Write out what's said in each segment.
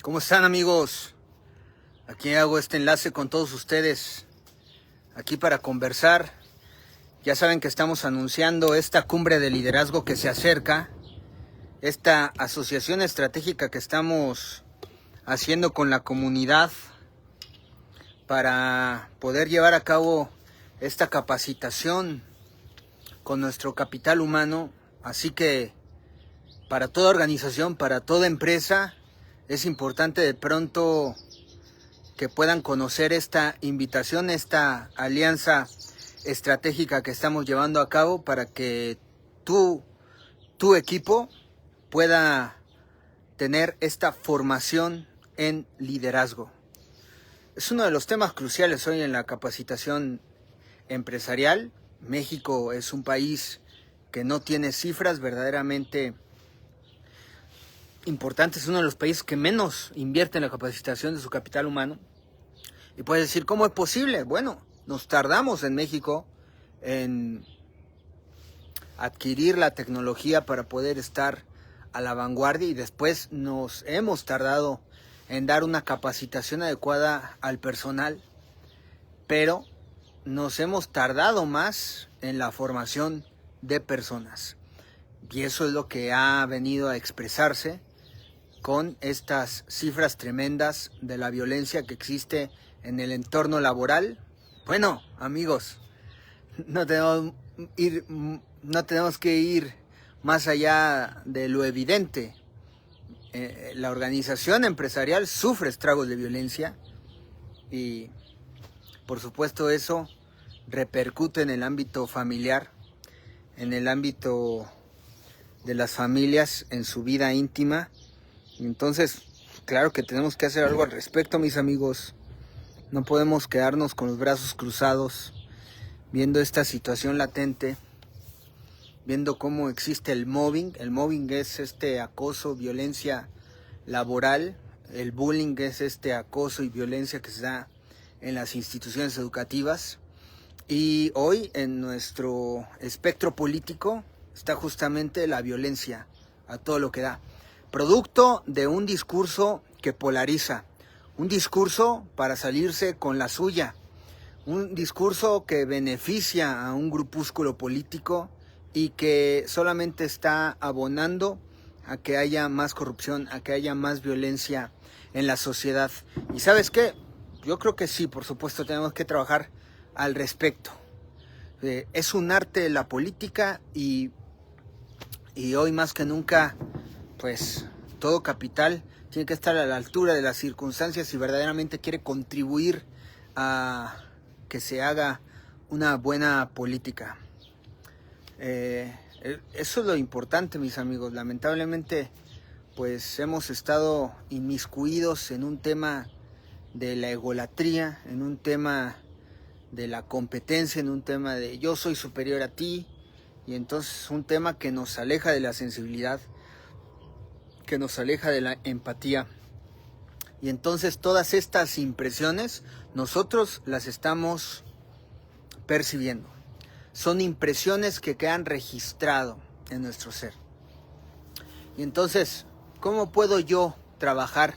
¿Cómo están, amigos? Aquí hago este enlace con todos ustedes, aquí para conversar. Ya saben que estamos anunciando esta cumbre de liderazgo que se acerca, esta asociación estratégica que estamos haciendo con la comunidad para poder llevar a cabo esta capacitación con nuestro capital humano. Así que para toda organización, para toda empresa, es importante de pronto que puedan conocer esta invitación, esta alianza estratégica que estamos llevando a cabo para que tu equipo pueda tener esta formación en liderazgo. Es uno de los temas cruciales hoy en la capacitación empresarial. México es un país que no tiene cifras verdaderamente importantes, es uno de los países que menos invierte en la capacitación de su capital humano. Y puedes decir, ¿cómo es posible? Bueno, nos tardamos en México en adquirir la tecnología para poder estar a la vanguardia, y después nos hemos tardado en dar una capacitación adecuada al personal, pero nos hemos tardado más en la formación de personas. Y eso es lo que ha venido a expresarse con estas cifras tremendas de la violencia que existe en el entorno laboral. Bueno, amigos, no tenemos que ir más allá de lo evidente. La organización empresarial sufre estragos de violencia y, por supuesto, eso repercute en el ámbito familiar, en el ámbito de las familias, en su vida íntima. Entonces, claro que tenemos que hacer algo al respecto, mis amigos. No podemos quedarnos con los brazos cruzados, viendo esta situación latente, viendo cómo existe el mobbing. El mobbing es este acoso, violencia laboral. El bullying es este acoso y violencia que se da en las instituciones educativas. Y hoy en nuestro espectro político está justamente la violencia a todo lo que da. Producto de un discurso que polariza, un discurso para salirse con la suya, un discurso que beneficia a un grupúsculo político y que solamente está abonando a que haya más corrupción, a que haya más violencia en la sociedad. ¿Y sabes qué? Yo creo que sí, por supuesto, tenemos que trabajar al respecto. Es un arte la política y hoy más que nunca, pues todo capital tiene que estar a la altura de las circunstancias si verdaderamente quiere contribuir a que se haga una buena política. Eso es lo importante, mis amigos. Lamentablemente, pues hemos estado inmiscuidos en un tema de la egolatría, en un tema de la competencia, en un tema de yo soy superior a ti, y entonces un tema que nos aleja de la sensibilidad, que nos aleja de la empatía. Y entonces todas estas impresiones nosotros las estamos percibiendo. Son impresiones que quedan registradas en nuestro ser. Y entonces, ¿cómo puedo yo trabajar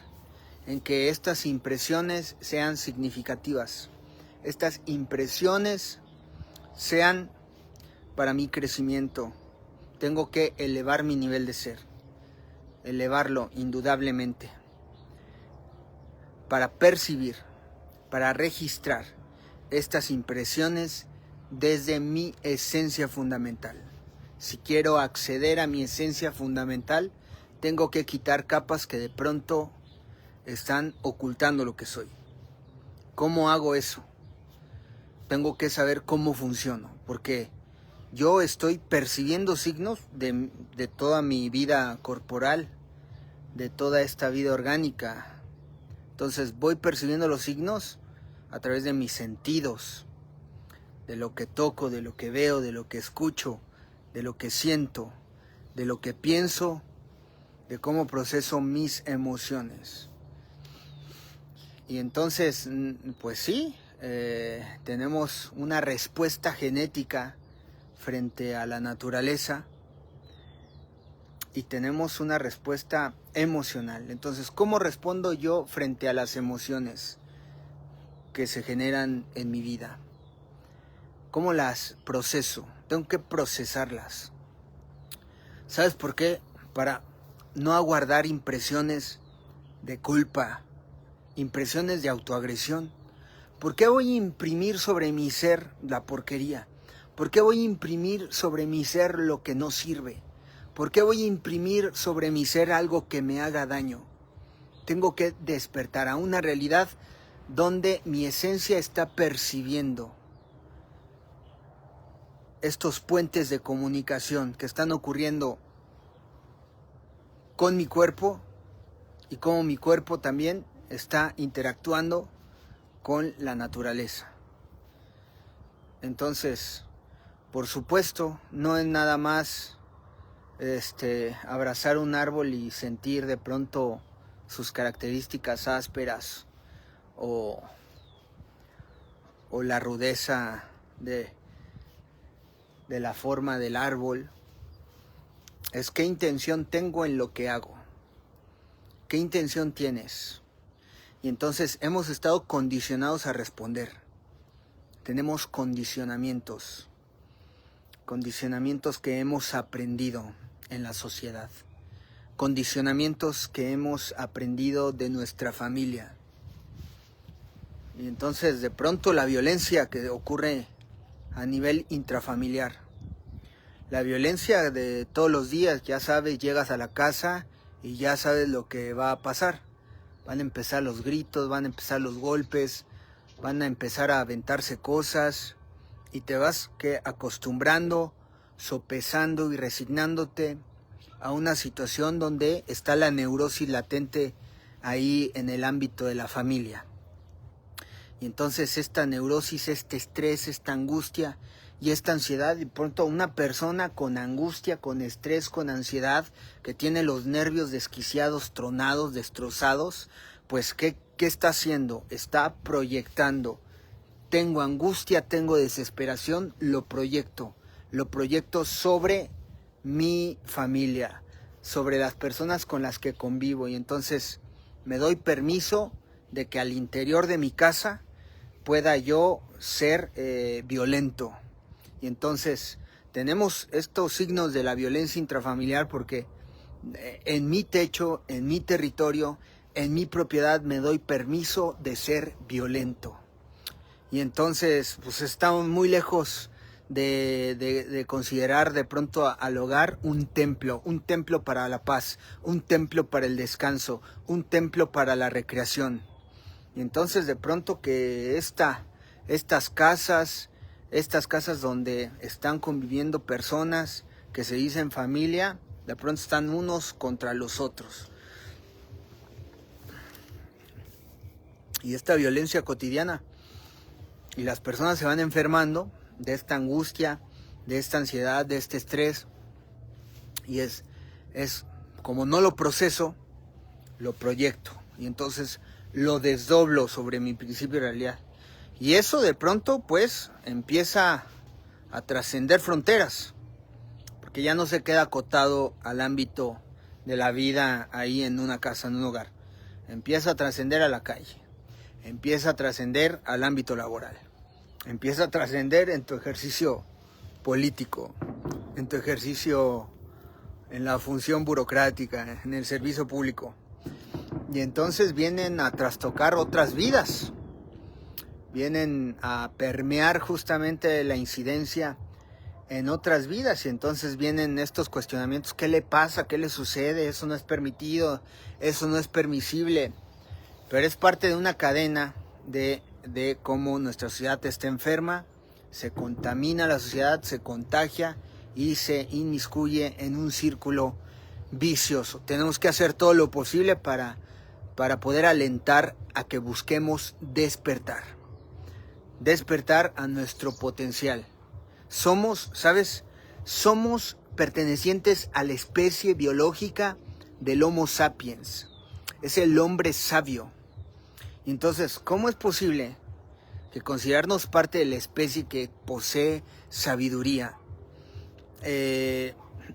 en que estas impresiones sean significativas? Estas impresiones sean para mi crecimiento. Tengo que elevar mi nivel de ser, elevarlo indudablemente, para percibir, para registrar estas impresiones desde mi esencia fundamental. Si quiero acceder a mi esencia fundamental, tengo que quitar capas que de pronto están ocultando lo que soy. ¿Cómo hago eso? Tengo que saber cómo funciono, porque yo estoy percibiendo signos de toda mi vida corporal, de toda esta vida orgánica. Entonces voy percibiendo los signos a través de mis sentidos, de lo que toco, de lo que veo, de lo que escucho, de lo que siento, de lo que pienso, de cómo proceso mis emociones. Y entonces, pues sí, tenemos una respuesta genética frente a la naturaleza, y tenemos una respuesta emocional. Entonces, ¿cómo respondo yo frente a las emociones que se generan en mi vida? ¿Cómo las proceso? Tengo que procesarlas. ¿Sabes por qué? Para no aguardar impresiones de culpa, impresiones de autoagresión. ¿Por qué voy a imprimir sobre mi ser la porquería? ¿Por qué voy a imprimir sobre mi ser lo que no sirve? ¿Por qué voy a imprimir sobre mi ser algo que me haga daño? Tengo que despertar a una realidad donde mi esencia está percibiendo estos puentes de comunicación que están ocurriendo con mi cuerpo y cómo mi cuerpo también está interactuando con la naturaleza. Entonces, por supuesto, no es nada más abrazar un árbol y sentir de pronto sus características ásperas o la rudeza de la forma del árbol. Es qué intención tengo en lo que hago. ¿Qué intención tienes? Y entonces hemos estado condicionados a responder. Tenemos condicionamientos que hemos aprendido en la sociedad, condicionamientos que hemos aprendido de nuestra familia. Y entonces de pronto la violencia que ocurre a nivel intrafamiliar, la violencia de todos los días, ya sabes, llegas a la casa y ya sabes lo que va a pasar. Van a empezar los gritos, van a empezar los golpes, van a empezar a aventarse cosas y te vas acostumbrando, sopesando y resignándote a una situación donde está la neurosis latente ahí en el ámbito de la familia. Y entonces esta neurosis, este estrés, esta angustia y esta ansiedad, y pronto una persona con angustia, con estrés, con ansiedad, que tiene los nervios desquiciados, tronados, destrozados, pues ¿qué está haciendo? Está proyectando. Tengo angustia, tengo desesperación, lo proyecto sobre mi familia, sobre las personas con las que convivo, y entonces me doy permiso de que al interior de mi casa pueda yo ser violento. Y entonces tenemos estos signos de la violencia intrafamiliar porque en mi techo, en mi territorio, en mi propiedad me doy permiso de ser violento. Y entonces pues estamos muy lejos de considerar de pronto al hogar un templo para la paz, un templo para el descanso, un templo para la recreación. Y entonces de pronto que estas casas donde están conviviendo personas que se dicen familia, de pronto están unos contra los otros. Y esta violencia cotidiana, y las personas se van enfermando de esta angustia, de esta ansiedad, de este estrés, y es como no lo proceso, lo proyecto, y entonces lo desdoblo sobre mi principio de realidad. Y eso de pronto pues empieza a trascender fronteras, porque ya no se queda acotado al ámbito de la vida ahí en una casa, en un hogar. Empieza a trascender a la calle, empieza a trascender al ámbito laboral, empieza a trascender en tu ejercicio político, en tu ejercicio en la función burocrática, en el servicio público. Y entonces vienen a trastocar otras vidas, vienen a permear justamente la incidencia en otras vidas, y entonces vienen estos cuestionamientos: ¿qué le pasa? ¿Qué le sucede? Eso no es permitido, eso no es permisible. Pero es parte de una cadena de cómo nuestra sociedad está enferma, se contamina la sociedad, se contagia y se inmiscuye en un círculo vicioso. Tenemos que hacer todo lo posible para poder alentar a que busquemos despertar a nuestro potencial. Somos, ¿sabes? Somos pertenecientes a la especie biológica del Homo sapiens. Es el hombre sabio. Entonces, ¿cómo es posible que considerarnos parte de la especie que posee sabiduría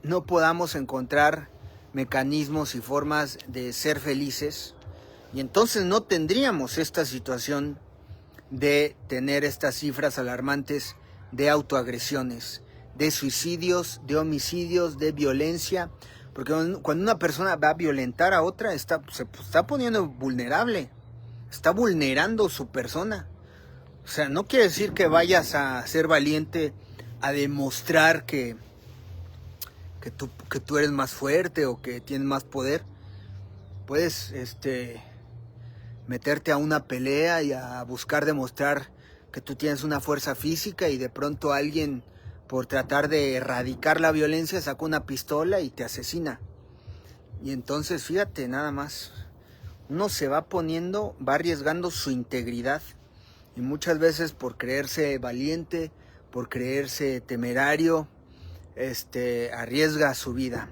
no podamos encontrar mecanismos y formas de ser felices, y entonces no tendríamos esta situación de tener estas cifras alarmantes de autoagresiones, de suicidios, de homicidios, de violencia, porque cuando una persona va a violentar a otra, se está poniendo vulnerable, está vulnerando su persona. O sea, no quiere decir que vayas a ser valiente a demostrar que tú eres más fuerte o que tienes más poder. Puedes meterte a una pelea y a buscar demostrar que tú tienes una fuerza física, y de pronto alguien, por tratar de erradicar la violencia, saca una pistola y te asesina. Y entonces, fíjate, nada más, uno se va arriesgando su integridad, y muchas veces por creerse valiente, por creerse temerario, arriesga su vida.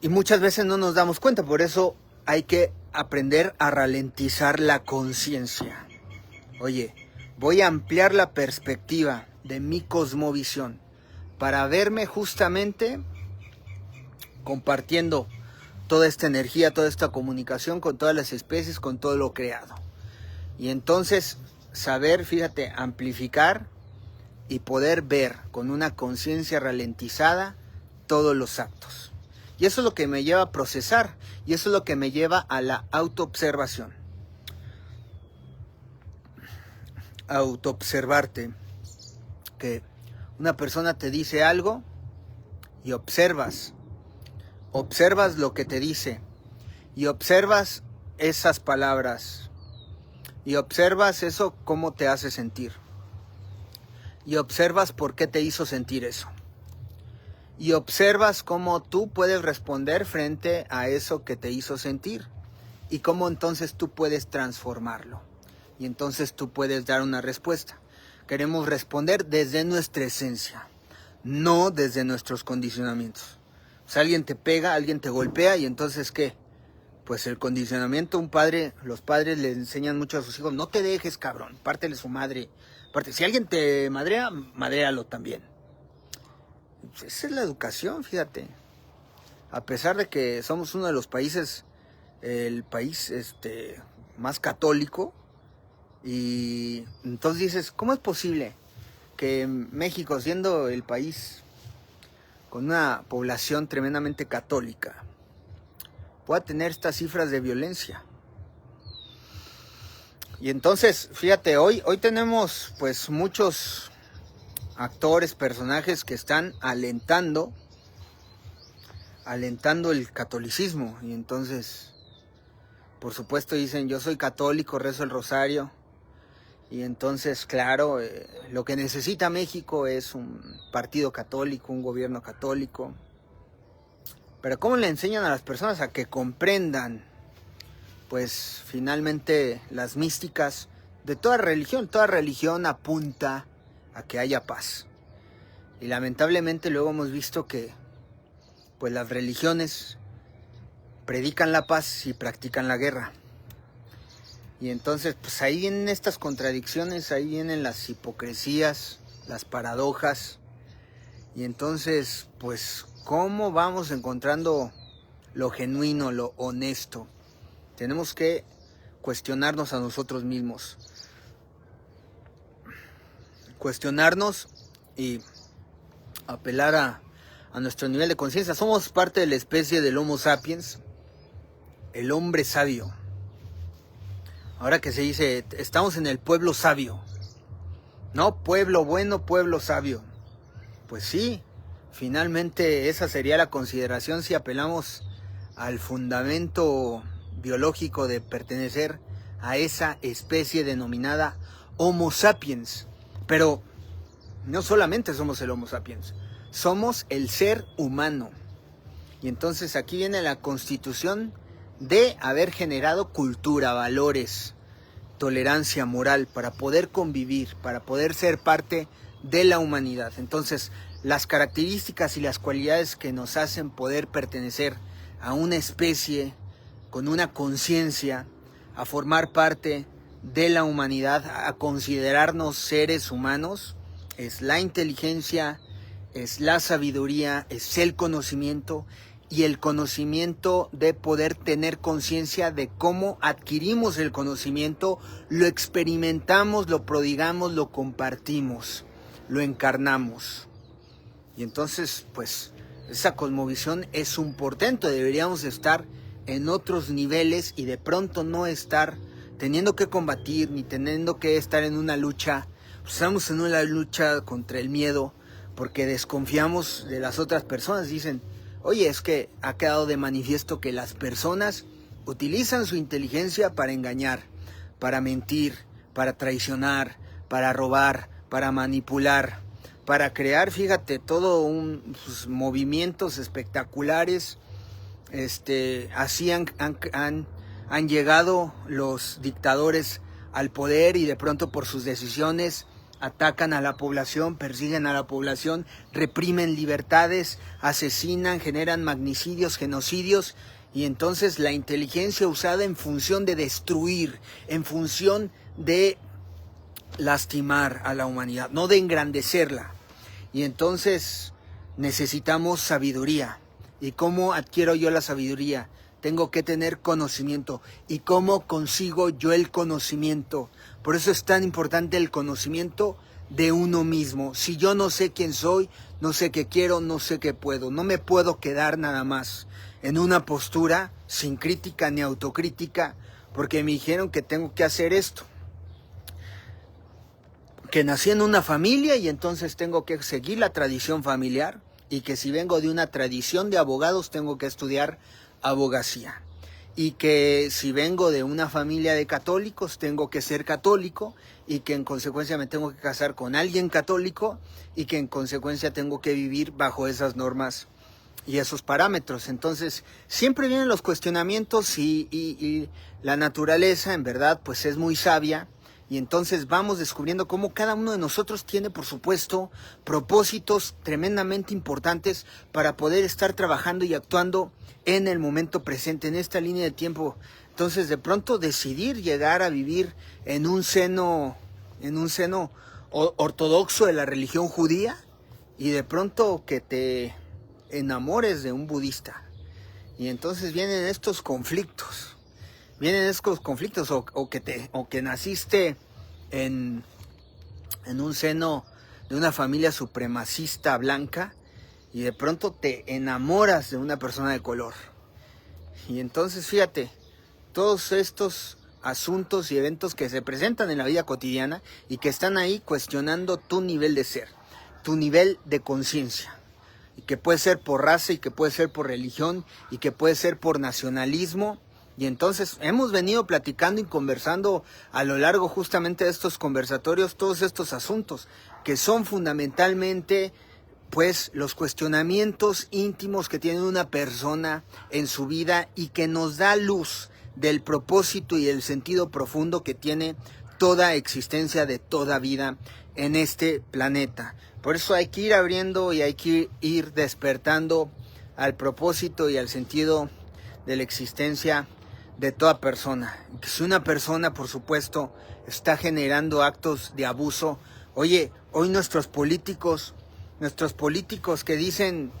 Y muchas veces no nos damos cuenta, por eso hay que aprender a ralentizar la conciencia. Oye, voy a ampliar la perspectiva de mi cosmovisión para verme justamente compartiendo toda esta energía, toda esta comunicación con todas las especies, con todo lo creado. Y entonces saber, fíjate, amplificar y poder ver con una conciencia ralentizada todos los actos. Y eso es lo que me lleva a procesar, y eso es lo que me lleva a la autoobservación. Autoobservarte, que una persona te dice algo y observas lo que te dice, y observas esas palabras, y observas eso cómo te hace sentir, y observas por qué te hizo sentir eso, y observas cómo tú puedes responder frente a eso que te hizo sentir, y cómo entonces tú puedes transformarlo, y entonces tú puedes dar una respuesta. Queremos responder desde nuestra esencia, no desde nuestros condicionamientos. O sea, alguien te pega, alguien te golpea, y entonces ¿qué? Pues el condicionamiento, los padres le enseñan mucho a sus hijos: no te dejes, cabrón, pártele su madre. Si alguien te madrea, madréalo también. Esa es la educación, fíjate. A pesar de que somos uno de los países, el país más católico, y entonces dices, ¿cómo es posible que México, siendo el país con una población tremendamente católica, pueda tener estas cifras de violencia? Y entonces, fíjate, hoy tenemos pues muchos actores, personajes que están alentando el catolicismo, y entonces, por supuesto, dicen: yo soy católico, rezo el rosario. Y entonces, claro, lo que necesita México es un partido católico, un gobierno católico. Pero ¿cómo le enseñan a las personas a que comprendan, pues, finalmente las místicas de toda religión? Toda religión apunta a que haya paz. Y lamentablemente luego hemos visto que, pues, las religiones predican la paz y practican la guerra. Y entonces, pues ahí vienen estas contradicciones, ahí vienen las hipocresías, las paradojas. Y entonces, pues, ¿cómo vamos encontrando lo genuino, lo honesto? Tenemos que cuestionarnos a nosotros mismos. Cuestionarnos y apelar a nuestro nivel de conciencia. Somos parte de la especie del Homo sapiens, el hombre sabio. Ahora que se dice, estamos en el pueblo sabio. No, pueblo bueno, pueblo sabio. Pues sí, finalmente esa sería la consideración si apelamos al fundamento biológico de pertenecer a esa especie denominada Homo sapiens. Pero no solamente somos el Homo sapiens, somos el ser humano. Y entonces aquí viene la constitución de haber generado cultura, valores, tolerancia moral, para poder convivir, para poder ser parte de la humanidad. Entonces, las características y las cualidades que nos hacen poder pertenecer a una especie con una conciencia, a formar parte de la humanidad, a considerarnos seres humanos, es la inteligencia, es la sabiduría, es el conocimiento y el conocimiento de poder tener conciencia de cómo adquirimos el conocimiento, lo experimentamos, lo prodigamos, lo compartimos, lo encarnamos. Y entonces, pues, esa cosmovisión es un portento. Deberíamos estar en otros niveles y de pronto no estar teniendo que combatir ni teniendo que estar en una lucha. Pues estamos en una lucha contra el miedo porque desconfiamos de las otras personas. Dicen, oye, es que ha quedado de manifiesto que las personas utilizan su inteligencia para engañar, para mentir, para traicionar, para robar, para manipular, para crear, fíjate, todo pues, movimientos espectaculares. Así han llegado los dictadores al poder y de pronto por sus decisiones atacan a la población, persiguen a la población, reprimen libertades, asesinan, generan magnicidios, genocidios, y entonces la inteligencia usada en función de destruir, en función de lastimar a la humanidad, no de engrandecerla. Y entonces necesitamos sabiduría. ¿Y cómo adquiero yo la sabiduría? Tengo que tener conocimiento. ¿Y cómo consigo yo el conocimiento? Por eso es tan importante el conocimiento de uno mismo. Si yo no sé quién soy, no sé qué quiero, no sé qué puedo. No me puedo quedar nada más en una postura sin crítica ni autocrítica, porque me dijeron que tengo que hacer esto. Que nací en una familia y entonces tengo que seguir la tradición familiar, y que si vengo de una tradición de abogados tengo que estudiar abogacía, y que si vengo de una familia de católicos tengo que ser católico, y que en consecuencia me tengo que casar con alguien católico, y que en consecuencia tengo que vivir bajo esas normas y esos parámetros. Entonces siempre vienen los cuestionamientos y la naturaleza en verdad pues es muy sabia. Y entonces vamos descubriendo cómo cada uno de nosotros tiene, por supuesto, propósitos tremendamente importantes para poder estar trabajando y actuando en el momento presente, en esta línea de tiempo. Entonces, de pronto decidir llegar a vivir en un seno ortodoxo de la religión judía, y de pronto que te enamores de un budista. Y entonces vienen estos conflictos. O que naciste en un seno de una familia supremacista blanca y de pronto te enamoras de una persona de color. Y entonces fíjate, todos estos asuntos y eventos que se presentan en la vida cotidiana y que están ahí cuestionando tu nivel de ser, tu nivel de conciencia. Y que puede ser por raza, y que puede ser por religión, y que puede ser por nacionalismo. Y entonces hemos venido platicando y conversando a lo largo justamente de estos conversatorios todos estos asuntos que son fundamentalmente pues los cuestionamientos íntimos que tiene una persona en su vida y que nos da luz del propósito y el sentido profundo que tiene toda existencia de toda vida en este planeta. Por eso hay que ir abriendo y hay que ir despertando al propósito y al sentido de la existencia de toda persona. Que si una persona, por supuesto, está generando actos de abuso, oye, hoy nuestros políticos que dicen,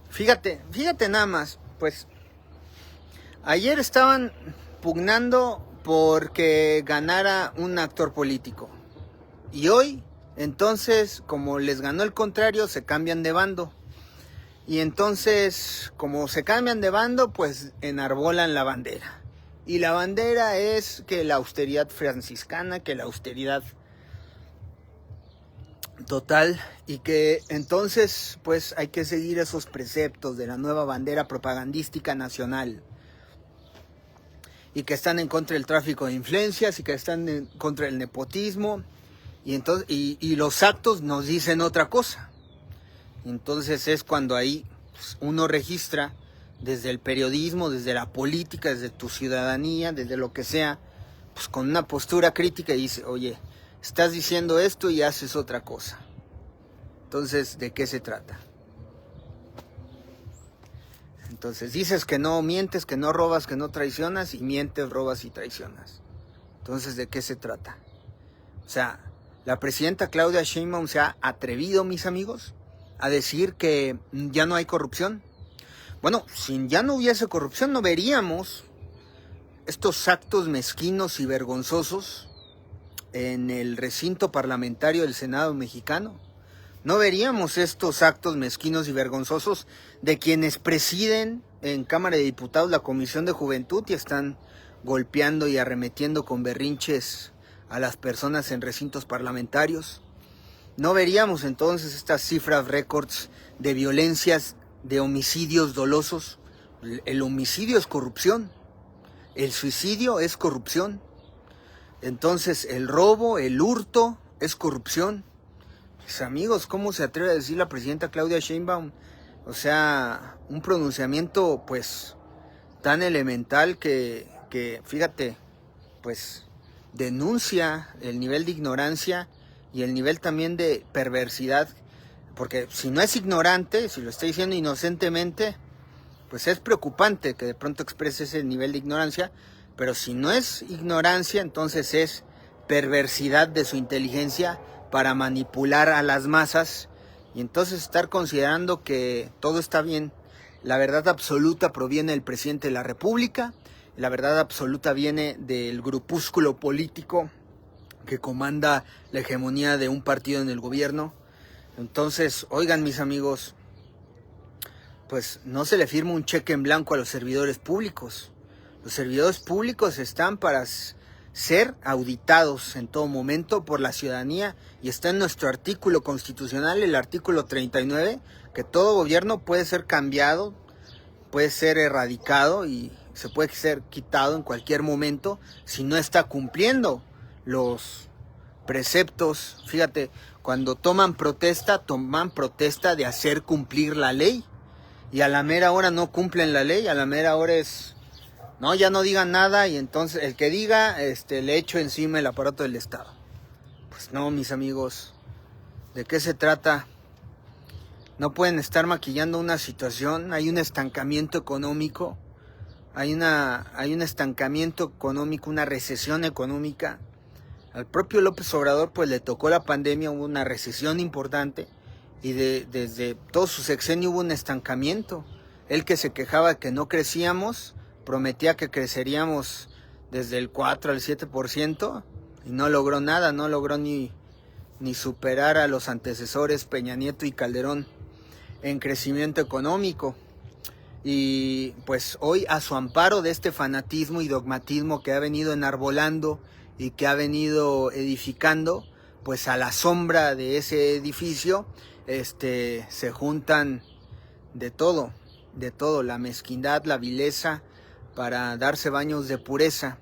fíjate nada más, pues ayer estaban pugnando porque ganara un actor político, y hoy, entonces, como les ganó el contrario, se cambian de bando. Y entonces, como se cambian de bando, pues enarbolan la bandera. Y la bandera es que la austeridad franciscana, que la austeridad total, y que entonces pues hay que seguir esos preceptos de la nueva bandera propagandística nacional. Y que están en contra del tráfico de influencias, y que están en contra del nepotismo. Y entonces y los actos nos dicen otra cosa. Entonces es cuando ahí pues, uno registra desde el periodismo, desde la política, desde tu ciudadanía, desde lo que sea, pues con una postura crítica, y dice, oye, estás diciendo esto y haces otra cosa. Entonces, ¿de qué se trata? Entonces dices que no mientes, que no robas, que no traicionas, y mientes, robas y traicionas. Entonces, ¿de qué se trata? O sea, la presidenta Claudia Sheinbaum se ha atrevido, mis amigos, a decir que ya no hay corrupción. Bueno, si ya no hubiese corrupción, no veríamos estos actos mezquinos y vergonzosos en el recinto parlamentario del Senado mexicano. No veríamos estos actos mezquinos y vergonzosos de quienes presiden en Cámara de Diputados la Comisión de Juventud y están golpeando y arremetiendo con berrinches a las personas en recintos parlamentarios. No veríamos entonces estas cifras récords de violencias, de homicidios dolosos. El homicidio es corrupción, el suicidio es corrupción, entonces el robo, el hurto es corrupción. Mis amigos, ¿cómo se atreve a decir la presidenta Claudia Sheinbaum? O sea, un pronunciamiento pues tan elemental que fíjate, pues denuncia el nivel de ignorancia y el nivel también de perversidad, porque si no es ignorante, si lo está diciendo inocentemente, pues es preocupante que de pronto exprese ese nivel de ignorancia, pero si no es ignorancia, entonces es perversidad de su inteligencia para manipular a las masas y entonces estar considerando que todo está bien. La verdad absoluta proviene del presidente de la República, la verdad absoluta viene del grupúsculo político que comanda la hegemonía de un partido en el gobierno. Entonces, oigan mis amigos, pues no se le firma un cheque en blanco a los servidores públicos. Los servidores públicos están para ser auditados en todo momento por la ciudadanía y está en nuestro artículo constitucional, el artículo 39, que todo gobierno puede ser cambiado, puede ser erradicado y se puede ser quitado en cualquier momento si no está cumpliendo los preceptos. Fíjate, cuando toman protesta de hacer cumplir la ley y a la mera hora no cumplen la ley, a la mera hora es, no, ya no digan nada y entonces el que diga, le echo encima el aparato del Estado. Pues no, mis amigos, ¿de qué se trata? No pueden estar maquillando una situación, hay un estancamiento económico, hay un estancamiento económico, una recesión económica. Al propio López Obrador pues le tocó la pandemia, hubo una recesión importante y desde todo su sexenio hubo un estancamiento. Él que se quejaba que no crecíamos, prometía que creceríamos desde el 4 al 7% y no logró nada, no logró ni superar a los antecesores Peña Nieto y Calderón en crecimiento económico. Y pues hoy, a su amparo de este fanatismo y dogmatismo que ha venido enarbolando y que ha venido edificando, pues a la sombra de ese edificio se juntan de todo, la mezquindad, la vileza, para darse baños de pureza.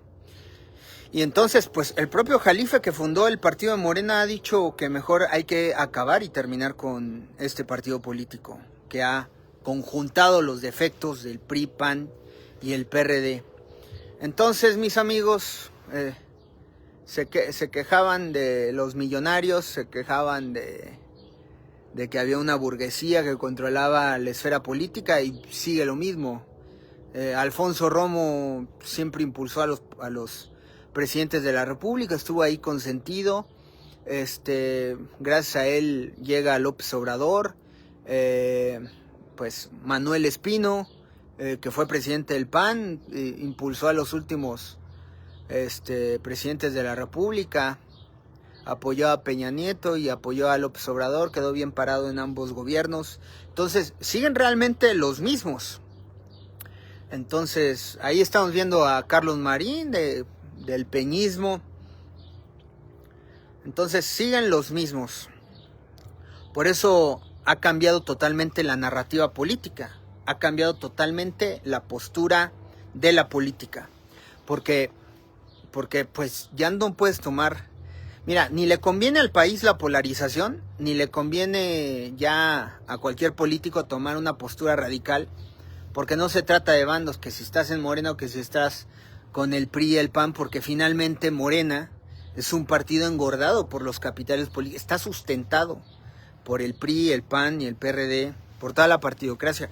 Y entonces, pues el propio Jalife, que fundó el partido de Morena, ha dicho que mejor hay que acabar y terminar con este partido político, que ha conjuntado los defectos del PRI, PAN y el PRD. Entonces, mis amigos, se quejaban de los millonarios, se quejaban de que había una burguesía que controlaba la esfera política y sigue lo mismo. Alfonso Romo siempre impulsó a los presidentes de la República, estuvo ahí consentido. Gracias a él llega López Obrador, pues Manuel Espino, que fue presidente del PAN, impulsó a los últimos presidentes de la República, apoyó a Peña Nieto y apoyó a López Obrador, quedó bien parado en ambos gobiernos. Entonces, siguen realmente los mismos. Entonces, ahí estamos viendo a Carlos Marín del peñismo. Entonces, siguen los mismos. Por eso ha cambiado totalmente la narrativa política. Ha cambiado totalmente la postura de la política. Porque pues ya no puedes tomar... Mira, ni le conviene al país la polarización, ni le conviene ya a cualquier político tomar una postura radical, porque no se trata de bandos, que si estás en Morena o que si estás con el PRI y el PAN, porque finalmente Morena es un partido engordado por los capitales políticos, está sustentado por el PRI, el PAN y el PRD, por toda la partidocracia.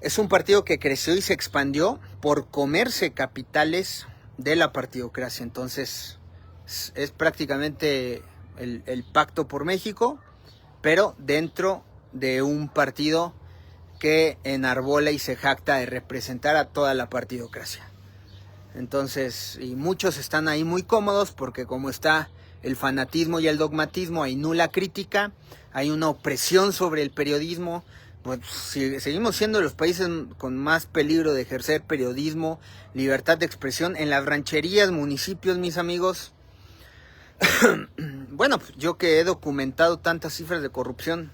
Es un partido que creció y se expandió por comerse capitales de la partidocracia. Entonces es prácticamente el pacto por México, pero dentro de un partido que enarbola y se jacta de representar a toda la partidocracia. Entonces, y muchos están ahí muy cómodos porque como está el fanatismo y el dogmatismo, hay nula crítica, hay una opresión sobre el periodismo. Pues, seguimos siendo los países con más peligro de ejercer periodismo, libertad de expresión. En las rancherías, municipios, mis amigos, bueno, yo que he documentado tantas cifras de corrupción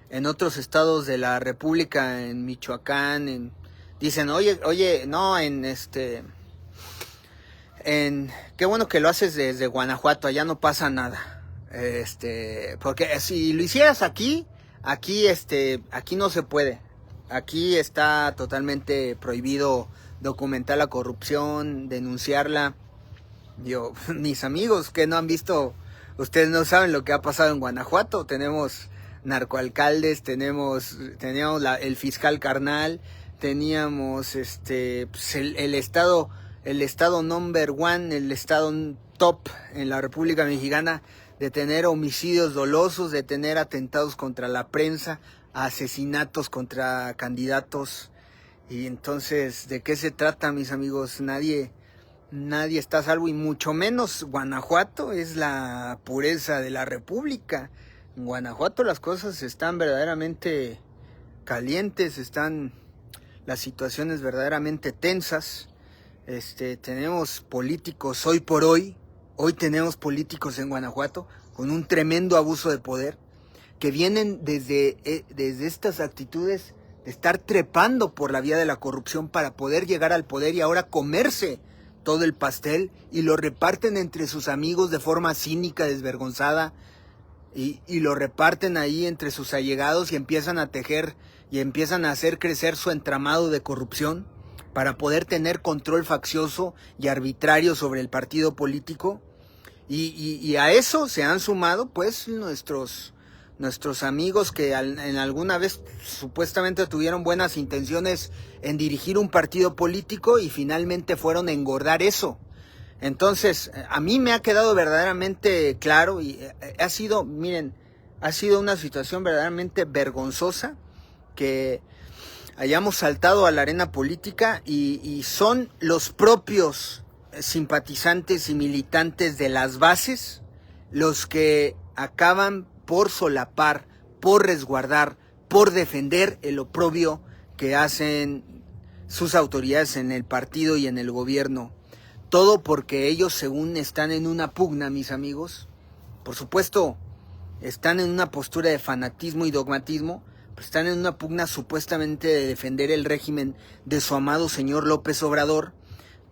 en otros estados de la República, en Michoacán, dicen, oye, no, qué bueno que lo haces desde Guanajuato, allá no pasa nada. Porque si lo hicieras aquí no se puede. Aquí está totalmente prohibido documentar la corrupción, denunciarla. Yo, mis amigos que no han visto, ustedes no saben lo que ha pasado en Guanajuato. Tenemos narcoalcaldes, teníamos el fiscal carnal, teníamos pues el estado number one, el estado top en la República Mexicana, de tener homicidios dolosos, de tener atentados contra la prensa, asesinatos contra candidatos. Y entonces, ¿de qué se trata, mis amigos? Nadie está a salvo, y mucho menos Guanajuato. Es la pureza de la República. En Guanajuato las cosas están verdaderamente calientes, están las situaciones verdaderamente tensas. Tenemos políticos hoy tenemos políticos en Guanajuato con un tremendo abuso de poder, que vienen desde estas actitudes de estar trepando por la vía de la corrupción para poder llegar al poder y ahora comerse todo el pastel y lo reparten entre sus amigos de forma cínica, desvergonzada, y lo reparten ahí entre sus allegados y empiezan a tejer y empiezan a hacer crecer su entramado de corrupción para poder tener control faccioso y arbitrario sobre el partido político. Y a eso se han sumado pues nuestros amigos que en alguna vez supuestamente tuvieron buenas intenciones en dirigir un partido político y finalmente fueron a engordar eso. Entonces, a mí me ha quedado verdaderamente claro y ha sido una situación verdaderamente vergonzosa que hayamos saltado a la arena política y son los propios simpatizantes y militantes de las bases los que acaban por solapar, por resguardar, por defender el oprobio que hacen sus autoridades en el partido y en el gobierno. Todo porque ellos, según están en una pugna, mis amigos, por supuesto, están en una postura de fanatismo y dogmatismo, pero están en una pugna supuestamente de defender el régimen de su amado señor López Obrador,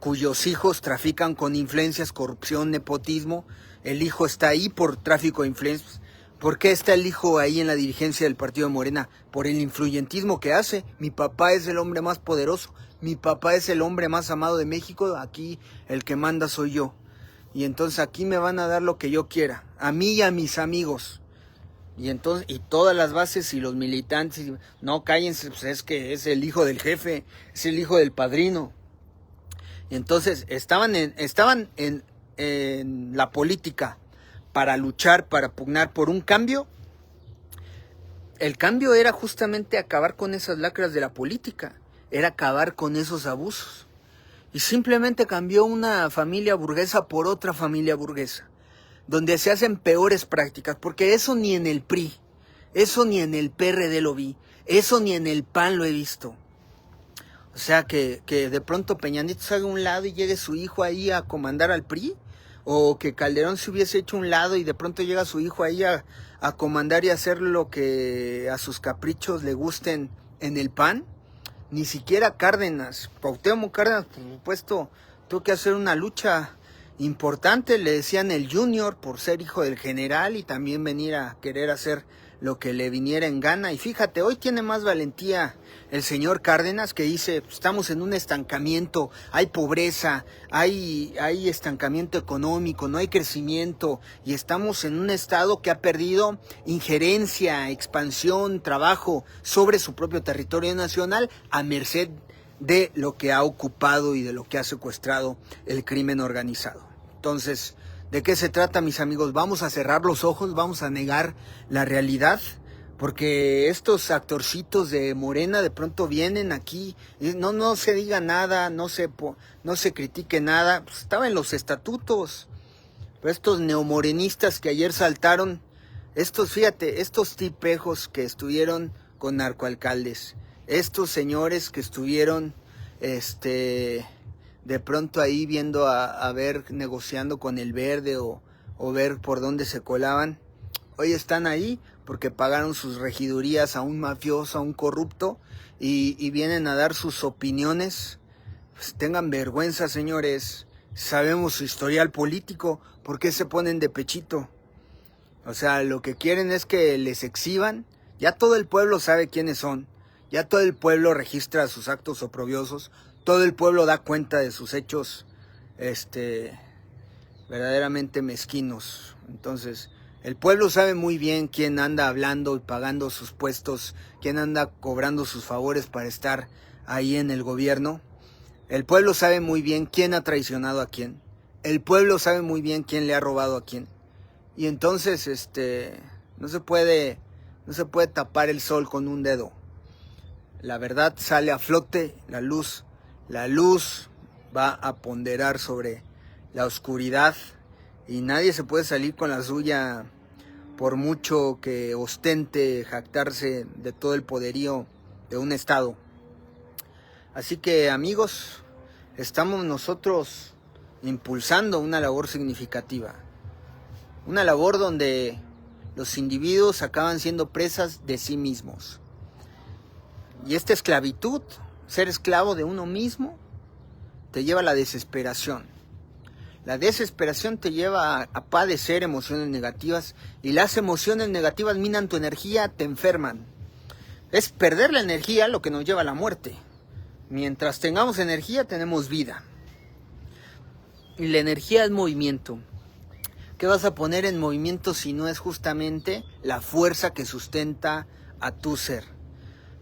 cuyos hijos trafican con influencias, corrupción, nepotismo. El hijo está ahí por tráfico de influencias. ¿Por qué está el hijo ahí en la dirigencia del partido de Morena? Por el influyentismo que hace. Mi papá es el hombre más poderoso. Mi papá es el hombre más amado de México. Aquí el que manda soy yo. Y entonces aquí me van a dar lo que yo quiera. A mí y a mis amigos. Y entonces, y todas las bases y los militantes, no cállense, pues es que es el hijo del jefe, es el hijo del padrino. Y entonces estaban en la política para luchar, para pugnar por un cambio. El cambio era justamente acabar con esas lacras de la política, era acabar con esos abusos. Y simplemente cambió una familia burguesa por otra familia burguesa, donde se hacen peores prácticas, porque eso ni en el PRI, eso ni en el PRD lo vi, eso ni en el PAN lo he visto. O sea, que de pronto Peña Nieto se haga a un lado y llegue su hijo ahí a comandar al PRI, o que Calderón se hubiese hecho a un lado y de pronto llega su hijo ahí a comandar y hacer lo que a sus caprichos le gusten en el PAN. Ni siquiera Cárdenas, Cuauhtémoc Cárdenas, por supuesto, tuvo que hacer una lucha importante, le decían el Junior por ser hijo del general y también venir a querer hacer lo que le viniera en gana. Y fíjate, hoy tiene más valentía el señor Cárdenas, que dice, estamos en un estancamiento, hay pobreza, hay estancamiento económico, no hay crecimiento, y estamos en un estado que ha perdido injerencia, expansión, trabajo sobre su propio territorio nacional a merced de lo que ha ocupado y de lo que ha secuestrado el crimen organizado. Entonces, ¿de qué se trata, mis amigos? ¿Vamos a cerrar los ojos? ¿Vamos a negar la realidad? porque estos actorcitos de Morena de pronto vienen aquí, y no se diga nada, no se critique nada, pues estaba en los estatutos. Pero estos neomorenistas que ayer saltaron, fíjate, estos tipejos que estuvieron con narcoalcaldes, estos señores que estuvieron de pronto ahí viendo a ver, negociando con el Verde o ver por dónde se colaban, hoy están ahí porque pagaron sus regidurías a un mafioso, a un corrupto, y vienen a dar sus opiniones. Pues tengan vergüenza, señores. Sabemos su historial político. ¿Por qué se ponen de pechito? O sea, lo que quieren es que les exhiban. Ya todo el pueblo sabe quiénes son. Ya todo el pueblo registra sus actos oprobiosos. Todo el pueblo da cuenta de sus hechos verdaderamente mezquinos. Entonces, el pueblo sabe muy bien quién anda hablando y pagando sus puestos, quién anda cobrando sus favores para estar ahí en el gobierno. El pueblo sabe muy bien quién ha traicionado a quién. El pueblo sabe muy bien quién le ha robado a quién. Y entonces, no se puede tapar el sol con un dedo. La verdad sale a flote, la luz va a ponderar sobre la oscuridad y nadie se puede salir con la suya por mucho que ostente jactarse de todo el poderío de un estado. Así que, amigos, estamos nosotros impulsando una labor significativa, una labor donde los individuos acaban siendo presas de sí mismos. Y esta esclavitud, ser esclavo de uno mismo, te lleva a la desesperación. La desesperación te lleva a padecer emociones negativas y las emociones negativas minan tu energía, te enferman. Es perder la energía lo que nos lleva a la muerte. Mientras tengamos energía, tenemos vida. Y la energía es movimiento. ¿Qué vas a poner en movimiento si no es justamente la fuerza que sustenta a tu ser?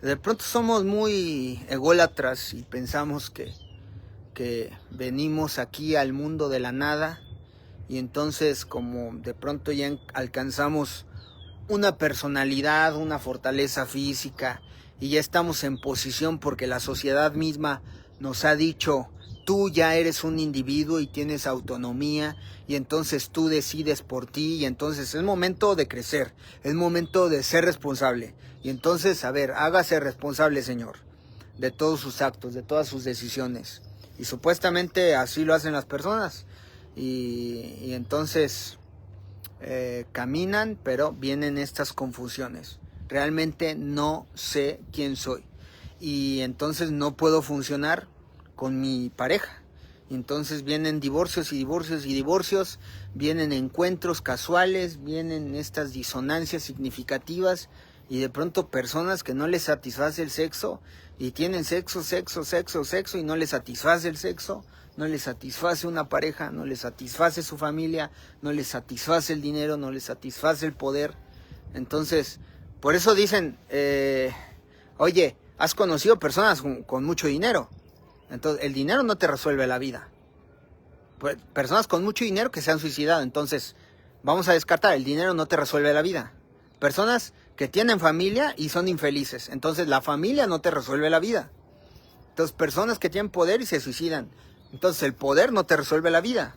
De pronto somos muy ególatras y pensamos que venimos aquí al mundo de la nada y entonces como de pronto ya alcanzamos una personalidad, una fortaleza física y ya estamos en posición porque la sociedad misma nos ha dicho: tú ya eres un individuo y tienes autonomía y entonces tú decides por ti y entonces es momento de crecer, es momento de ser responsable. Y entonces, a ver, hágase responsable, señor, de todos sus actos, de todas sus decisiones. Y supuestamente así lo hacen las personas. Y entonces caminan, pero vienen estas confusiones. Realmente no sé quién soy. Y entonces no puedo funcionar con mi pareja. Entonces vienen divorcios y divorcios y divorcios, vienen encuentros casuales, vienen estas disonancias significativas y de pronto personas que no les satisface el sexo y tienen sexo y no les satisface el sexo, no les satisface una pareja, no les satisface su familia, no les satisface el dinero, no les satisface el poder. Entonces, por eso dicen, oye, has conocido personas con mucho dinero. Entonces, el dinero no te resuelve la vida. Personas con mucho dinero que se han suicidado. Entonces, vamos a descartar, el dinero no te resuelve la vida. Personas que tienen familia y son infelices. Entonces, la familia no te resuelve la vida. Entonces, personas que tienen poder y se suicidan. Entonces, el poder no te resuelve la vida.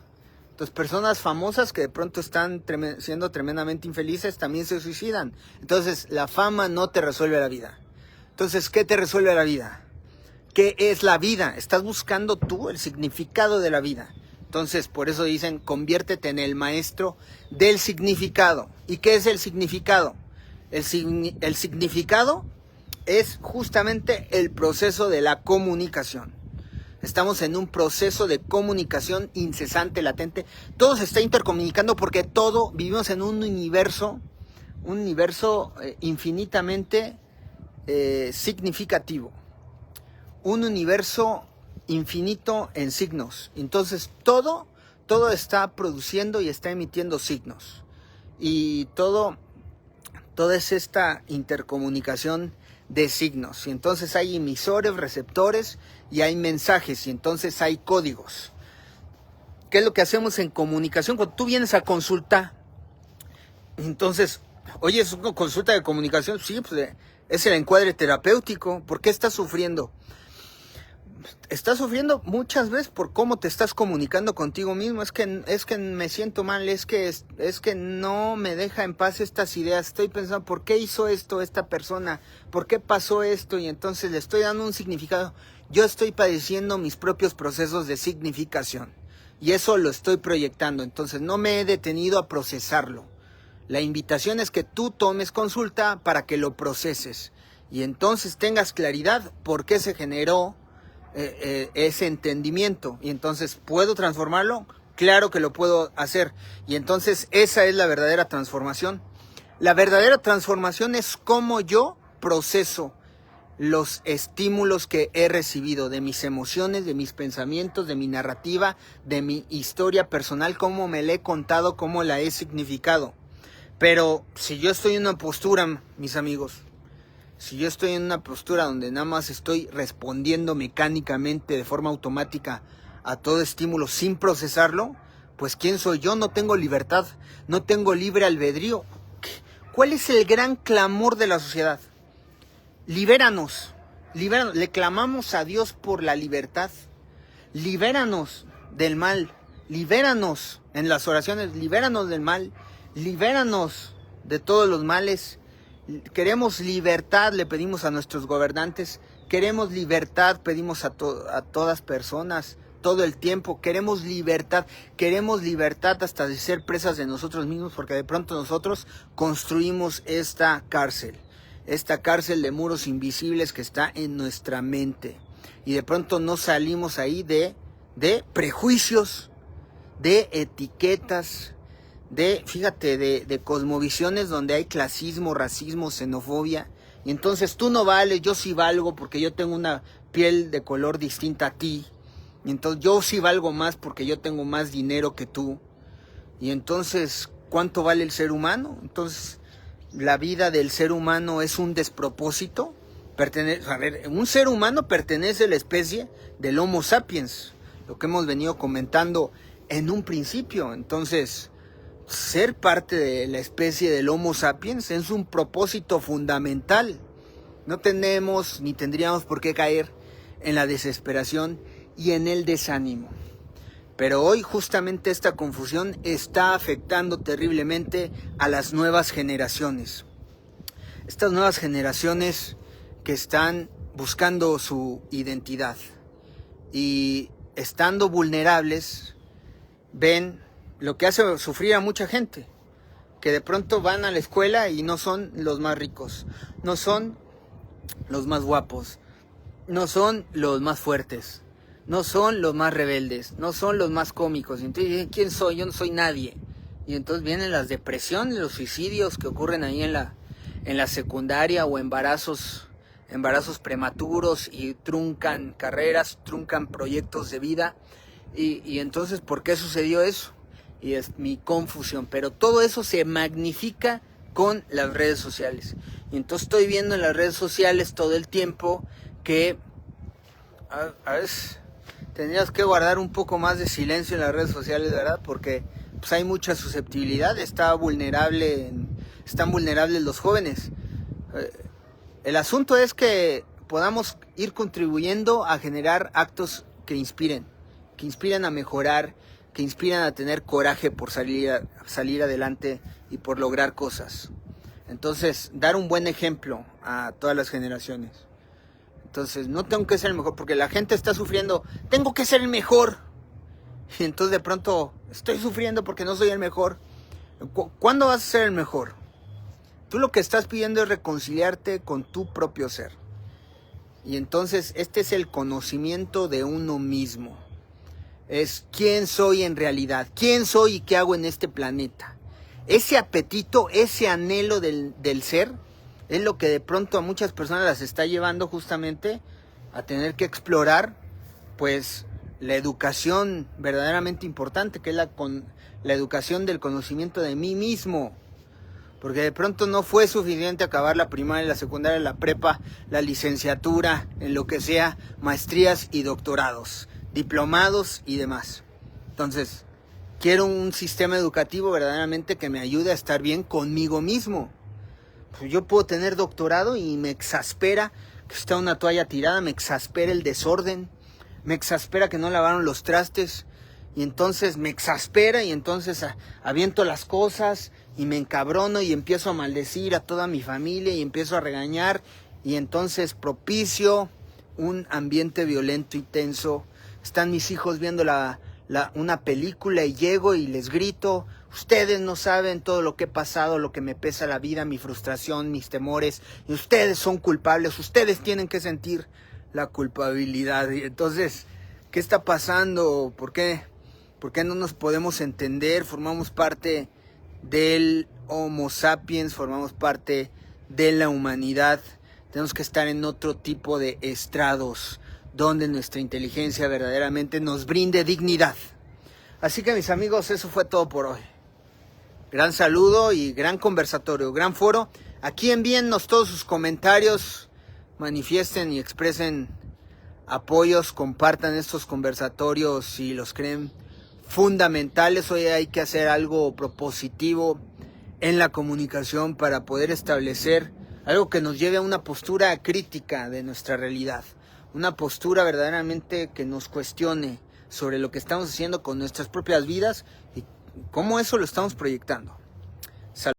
Entonces, personas famosas que de pronto están siendo tremendamente infelices también se suicidan. Entonces, la fama no te resuelve la vida. Entonces, ¿qué te resuelve la vida? ¿Qué es la vida? Estás buscando tú el significado de la vida. Entonces, por eso dicen, conviértete en el maestro del significado. ¿Y qué es el significado? El significado es justamente el proceso de la comunicación. Estamos en un proceso de comunicación incesante, latente. Todo se está intercomunicando porque todo, vivimos en un universo infinitamente significativo. Un universo infinito en signos. Entonces todo está produciendo y está emitiendo signos. Y toda es esta intercomunicación de signos. Y entonces hay emisores, receptores y hay mensajes y entonces hay códigos. ¿Qué es lo que hacemos en comunicación? Cuando tú vienes a consulta, entonces Oye, es una consulta de comunicación, sí, pues es el encuadre terapéutico. ¿Por qué estás sufriendo? Estás sufriendo muchas veces por cómo te estás comunicando contigo mismo. Es que me siento mal, es que no me deja en paz estas ideas. Estoy pensando, ¿por qué hizo esto esta persona? ¿Por qué pasó esto? Y entonces le estoy dando un significado. Yo estoy padeciendo mis propios procesos de significación. Y eso lo estoy proyectando. Entonces no me he detenido a procesarlo. La invitación es que tú tomes consulta para que lo proceses. Y entonces tengas claridad por qué se generó ese entendimiento. Y entonces, ¿puedo transformarlo? Claro que lo puedo hacer. Y entonces esa es la verdadera transformación. La verdadera transformación es cómo yo proceso los estímulos que he recibido de mis emociones, de mis pensamientos, de mi narrativa, de mi historia personal, cómo me la he contado, cómo la he significado. Pero si yo estoy en una postura, mis amigos, si yo estoy en una postura donde nada más estoy respondiendo mecánicamente, de forma automática, a todo estímulo sin procesarlo, pues ¿quién soy yo? No tengo libertad, no tengo libre albedrío. ¿Cuál es el gran clamor de la sociedad? Libéranos, libéranos. Le clamamos a Dios por la libertad. Libéranos del mal, libéranos en las oraciones, libéranos del mal, libéranos de todos los males. Queremos libertad, le pedimos a nuestros gobernantes. Queremos libertad, pedimos a todas personas, todo el tiempo. Queremos libertad hasta de ser presas de nosotros mismos, porque de pronto nosotros construimos esta cárcel de muros invisibles que está en nuestra mente. Y de pronto no salimos ahí de prejuicios, de etiquetas, de cosmovisiones donde hay clasismo, racismo, xenofobia. Y entonces tú no vales, yo sí valgo porque yo tengo una piel de color distinta a ti. Y entonces yo sí valgo más porque yo tengo más dinero que tú. Y entonces, ¿cuánto vale el ser humano? Entonces, la vida del ser humano es un despropósito. Un ser humano pertenece a la especie del Homo sapiens, lo que hemos venido comentando en un principio. Entonces, ser parte de la especie del Homo sapiens es un propósito fundamental. No tenemos ni tendríamos por qué caer en la desesperación y en el desánimo. Pero hoy justamente esta confusión está afectando terriblemente a las nuevas generaciones. Estas nuevas generaciones que están buscando su identidad y estando vulnerables, ven lo que hace sufrir a mucha gente, que de pronto van a la escuela y no son los más ricos, no son los más guapos, no son los más fuertes, no son los más rebeldes, no son los más cómicos. Y entonces dicen, ¿quién soy? Yo no soy nadie. Y entonces vienen las depresiones, los suicidios que ocurren ahí en la secundaria, o embarazos prematuros, y truncan carreras, truncan proyectos de vida. Y entonces, ¿por qué sucedió eso? Y es mi confusión. Pero todo eso se magnifica con las redes sociales. Y entonces estoy viendo en las redes sociales todo el tiempo que a veces tendrías que guardar un poco más de silencio en las redes sociales, ¿verdad? Porque pues hay mucha susceptibilidad, están vulnerables los jóvenes. El asunto es que podamos ir contribuyendo a generar actos que inspiren a mejorar, que inspiran a tener coraje por salir adelante y por lograr cosas. Entonces, dar un buen ejemplo a todas las generaciones. Entonces, no tengo que ser el mejor, porque la gente está sufriendo, tengo que ser el mejor. Y entonces de pronto estoy sufriendo porque no soy el mejor. ¿Cuándo vas a ser el mejor? Tú lo que estás pidiendo es reconciliarte con tu propio ser. Y entonces este es el conocimiento de uno mismo. Es quién soy en realidad, quién soy y qué hago en este planeta. Ese apetito, ese anhelo del ser, es lo que de pronto a muchas personas las está llevando justamente a tener que explorar, pues, la educación verdaderamente importante, que es la educación del conocimiento de mí mismo. Porque de pronto no fue suficiente acabar la primaria, la secundaria, la prepa, la licenciatura, en lo que sea, maestrías y doctorados, diplomados y demás. Entonces, quiero un sistema educativo verdaderamente que me ayude a estar bien conmigo mismo. Pues yo puedo tener doctorado y me exaspera que está una toalla tirada, me exaspera el desorden, me exaspera que no lavaron los trastes, y entonces me exaspera y entonces aviento las cosas y me encabrono y empiezo a maldecir a toda mi familia y empiezo a regañar, y entonces propicio un ambiente violento y tenso. Están mis hijos viendo una película y llego y les grito: ustedes no saben todo lo que he pasado, lo que me pesa la vida, mi frustración, mis temores, y ustedes son culpables, ustedes tienen que sentir la culpabilidad. Y entonces, ¿qué está pasando? ¿Por qué no nos podemos entender? Formamos parte del Homo sapiens, formamos parte de la humanidad. Tenemos que estar en otro tipo de estrados donde nuestra inteligencia verdaderamente nos brinde dignidad. Así que, mis amigos, eso fue todo por hoy. Gran saludo y gran conversatorio, gran foro. Aquí envíennos todos sus comentarios, manifiesten y expresen apoyos, compartan estos conversatorios si los creen fundamentales. Hoy hay que hacer algo propositivo en la comunicación para poder establecer algo que nos lleve a una postura crítica de nuestra realidad, una postura verdaderamente que nos cuestione sobre lo que estamos haciendo con nuestras propias vidas y cómo eso lo estamos proyectando.